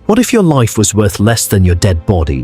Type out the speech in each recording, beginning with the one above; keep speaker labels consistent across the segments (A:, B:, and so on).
A: What if your life was worth less than your dead body?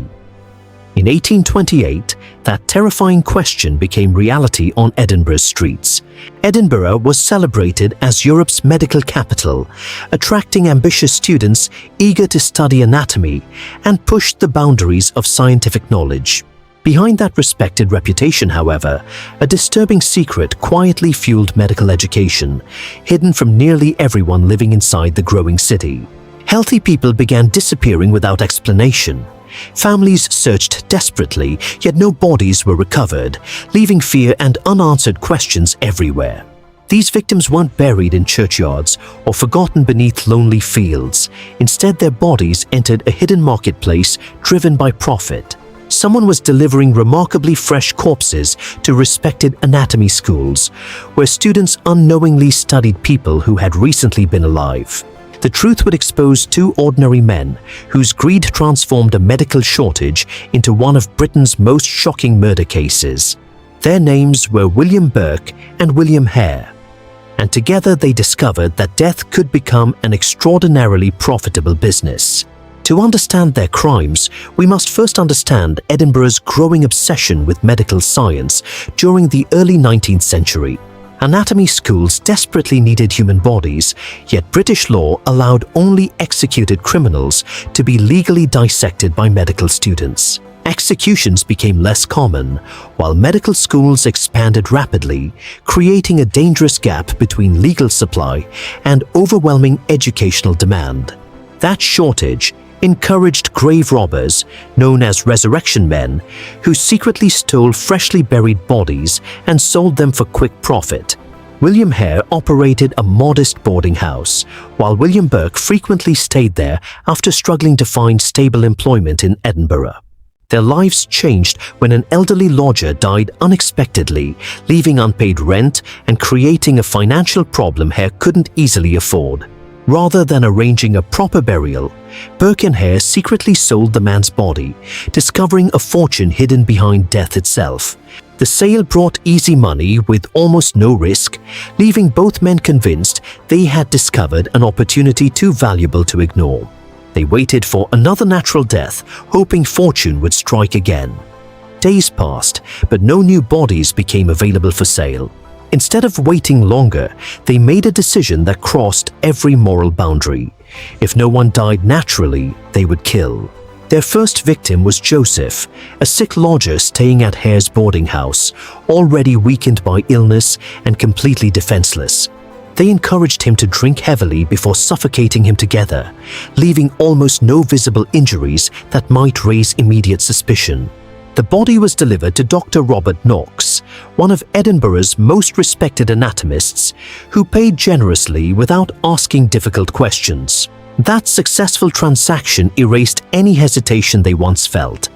A: In 1828, that terrifying question became reality on Edinburgh's streets. Edinburgh was celebrated as Europe's medical capital, attracting ambitious students eager to study anatomy and push the boundaries of scientific knowledge. Behind that respected reputation, however, a disturbing secret quietly fueled medical education, hidden from nearly everyone living inside the growing city. Healthy people began disappearing without explanation. Families searched desperately, yet no bodies were recovered, leaving fear and unanswered questions everywhere. These victims weren't buried in churchyards or forgotten beneath lonely fields. Instead, their bodies entered a hidden marketplace driven by profit. Someone was delivering remarkably fresh corpses to respected anatomy schools, where students unknowingly studied people who had recently been alive. The truth would expose two ordinary men whose greed transformed a medical shortage into one of Britain's most shocking murder cases. Their names were William Burke and William Hare, and together they discovered that death could become an extraordinarily profitable business. To understand their crimes, we must first understand Edinburgh's growing obsession with medical science during the early 19th century. Anatomy schools desperately needed human bodies, yet British law allowed only executed criminals to be legally dissected by medical students. Executions became less common, while medical schools expanded rapidly, creating a dangerous gap between legal supply and overwhelming educational demand. That shortage encouraged grave robbers, known as resurrection men, who secretly stole freshly buried bodies and sold them for quick profit. William Hare operated a modest boarding house, while William Burke frequently stayed there after struggling to find stable employment in Edinburgh. Their lives changed when an elderly lodger died unexpectedly, leaving unpaid rent and creating a financial problem Hare couldn't easily afford. Rather than arranging a proper burial, Burke and Hare secretly sold the man's body, discovering a fortune hidden behind death itself. The sale brought easy money with almost no risk, leaving both men convinced they had discovered an opportunity too valuable to ignore. They waited for another natural death, hoping fortune would strike again. Days passed, but no new bodies became available for sale. Instead of waiting longer, they made a decision that crossed every moral boundary. If no one died naturally, they would kill. Their first victim was Joseph, a sick lodger staying at Hare's boarding house, already weakened by illness and completely defenseless. They encouraged him to drink heavily before suffocating him together, leaving almost no visible injuries that might raise immediate suspicion. The body was delivered to Dr. Robert Knox, one of Edinburgh's most respected anatomists, who paid generously without asking difficult questions. That successful transaction erased any hesitation they once felt.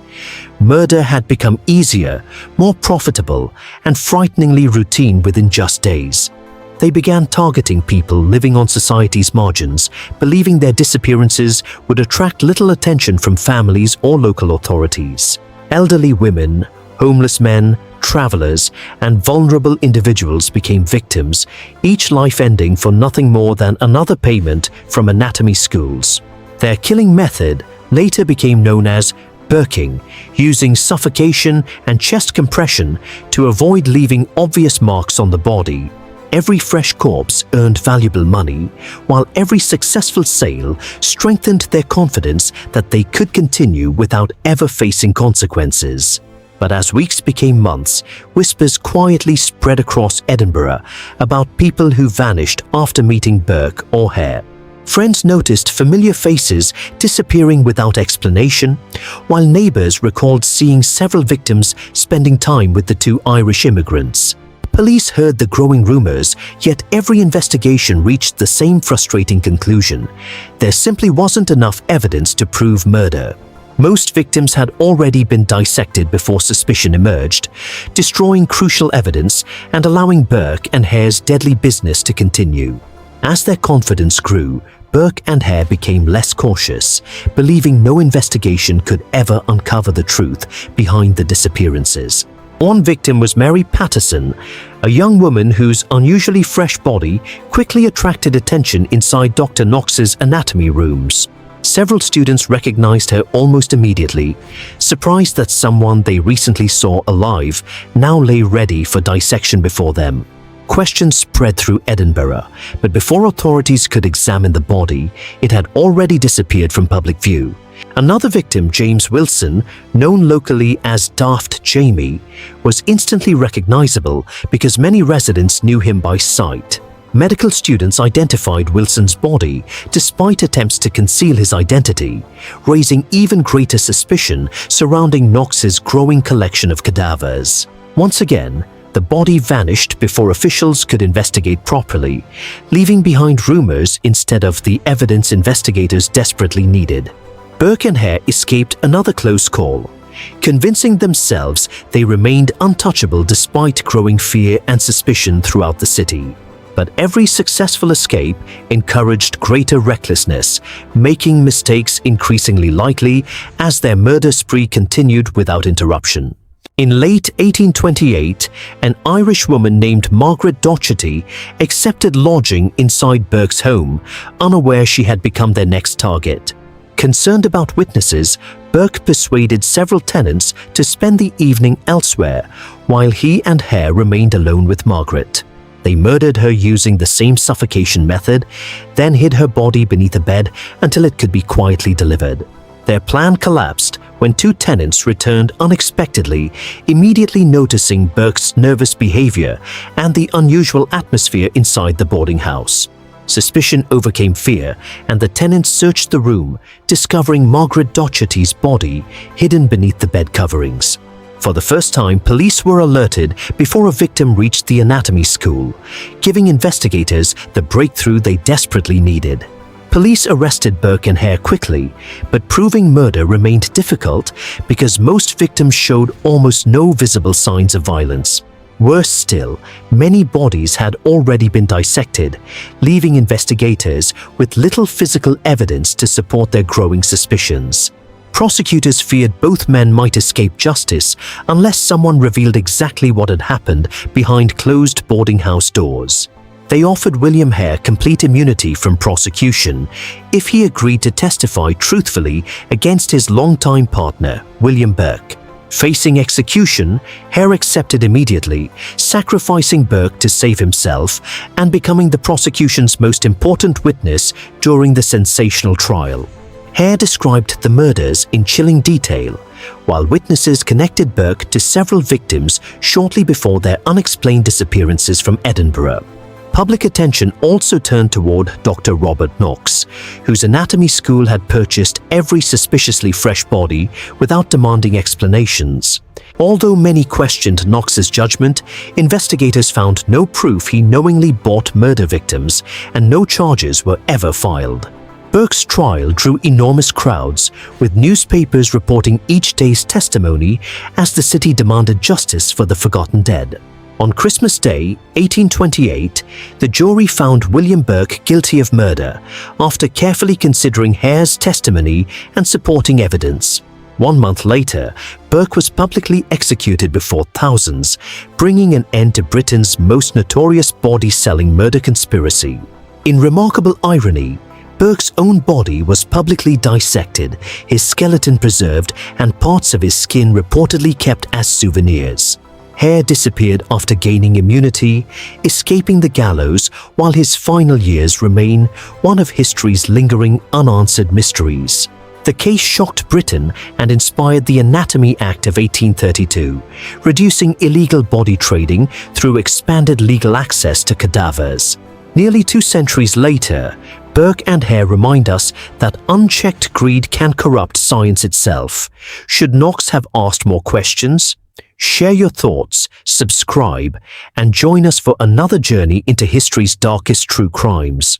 A: Murder had become easier, more profitable, and frighteningly routine within just days. They began targeting people living on society's margins, believing their disappearances would attract little attention from families or local authorities. Elderly women, homeless men, travelers, and vulnerable individuals became victims, each life ending for nothing more than another payment from anatomy schools. Their killing method later became known as Burking, using suffocation and chest compression to avoid leaving obvious marks on the body. Every fresh corpse earned valuable money, while every successful sale strengthened their confidence that they could continue without ever facing consequences. But as weeks became months, whispers quietly spread across Edinburgh about people who vanished after meeting Burke or Hare. Friends noticed familiar faces disappearing without explanation, while neighbors recalled seeing several victims spending time with the two Irish immigrants. Police heard the growing rumors, yet every investigation reached the same frustrating conclusion. There simply wasn't enough evidence to prove murder. Most victims had already been dissected before suspicion emerged, destroying crucial evidence and allowing Burke and Hare's deadly business to continue. As their confidence grew, Burke and Hare became less cautious, believing no investigation could ever uncover the truth behind the disappearances. One victim was Mary Patterson, a young woman whose unusually fresh body quickly attracted attention inside Dr. Knox's anatomy rooms. Several students recognized her almost immediately, surprised that someone they recently saw alive now lay ready for dissection before them. Questions spread through Edinburgh, but before authorities could examine the body, it had already disappeared from public view. Another victim, James Wilson, known locally as Daft Jamie, was instantly recognizable because many residents knew him by sight. Medical students identified Wilson's body despite attempts to conceal his identity, raising even greater suspicion surrounding Knox's growing collection of cadavers. Once again, the body vanished before officials could investigate properly, leaving behind rumors instead of the evidence investigators desperately needed. Burke and Hare escaped another close call, convincing themselves they remained untouchable despite growing fear and suspicion throughout the city. But every successful escape encouraged greater recklessness, making mistakes increasingly likely as their murder spree continued without interruption. In late 1828, an Irish woman named Margaret Docherty accepted lodging inside Burke's home, unaware she had become their next target. Concerned about witnesses, Burke persuaded several tenants to spend the evening elsewhere, while he and Hare remained alone with Margaret. They murdered her using the same suffocation method, then hid her body beneath a bed until it could be quietly delivered. Their plan collapsed when two tenants returned unexpectedly, immediately noticing Burke's nervous behavior and the unusual atmosphere inside the boarding house. Suspicion overcame fear, and the tenants searched the room, discovering Margaret Docherty's body hidden beneath the bed coverings. For the first time, police were alerted before a victim reached the anatomy school, giving investigators the breakthrough they desperately needed. Police arrested Burke and Hare quickly, but proving murder remained difficult because most victims showed almost no visible signs of violence. Worse still, many bodies had already been dissected, leaving investigators with little physical evidence to support their growing suspicions. Prosecutors feared both men might escape justice unless someone revealed exactly what had happened behind closed boarding house doors. They offered William Hare complete immunity from prosecution if he agreed to testify truthfully against his longtime partner, William Burke. Facing execution, Hare accepted immediately, sacrificing Burke to save himself and becoming the prosecution's most important witness during the sensational trial. Hare described the murders in chilling detail, while witnesses connected Burke to several victims shortly before their unexplained disappearances from Edinburgh. Public attention also turned toward Dr. Robert Knox, whose anatomy school had purchased every suspiciously fresh body without demanding explanations. Although many questioned Knox's judgment, investigators found no proof he knowingly bought murder victims, and no charges were ever filed. Burke's trial drew enormous crowds, with newspapers reporting each day's testimony as the city demanded justice for the forgotten dead. On Christmas Day, 1828, the jury found William Burke guilty of murder after carefully considering Hare's testimony and supporting evidence. 1 month later, Burke was publicly executed before thousands, bringing an end to Britain's most notorious body-selling murder conspiracy. In remarkable irony, Burke's own body was publicly dissected, his skeleton preserved, and parts of his skin reportedly kept as souvenirs. Hare disappeared after gaining immunity, escaping the gallows, while his final years remain one of history's lingering unanswered mysteries. The case shocked Britain and inspired the Anatomy Act of 1832, reducing illegal body trading through expanded legal access to cadavers. Nearly 2 centuries later, Burke and Hare remind us that unchecked greed can corrupt science itself. Should Knox have asked more questions? Share your thoughts, subscribe, and join us for another journey into history's darkest true crimes.